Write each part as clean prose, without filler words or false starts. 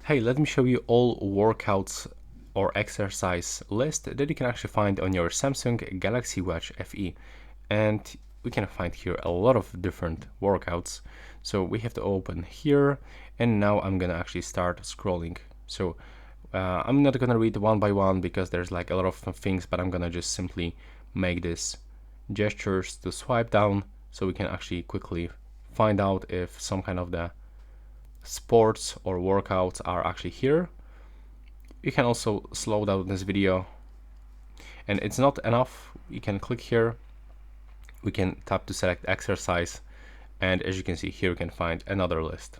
Hey, let me show you all workouts or exercise list that you can actually find on your Samsung Galaxy Watch FE. And we can find here a lot of different workouts. So we have to open here, and now I'm gonna actually start scrolling. So I'm not gonna read one by one because there's like a lot of things, but I'm gonna just simply make this gestures to swipe down so we can actually quickly find out if some kind of the sports or workouts are actually here. You can also slow down this video, and it's not enough. You can click here, we can tap to select exercise, and as you can see here, you can find another list.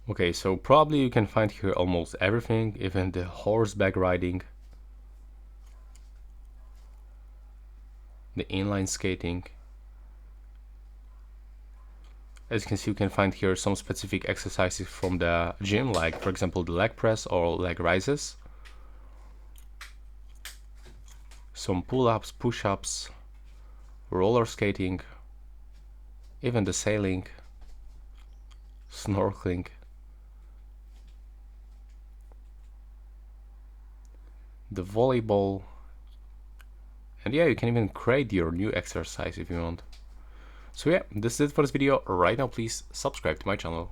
Okay, so probably you can find here almost everything, even the horseback riding, the inline skating. As you can see, you can find here some specific exercises from the gym, like for example the leg press or leg raises, some pull-ups, push-ups, roller skating, even the sailing, snorkeling, the volleyball, and yeah, you can even create your new exercise if you want. So yeah, this is it for this video. Right now, please subscribe to my channel.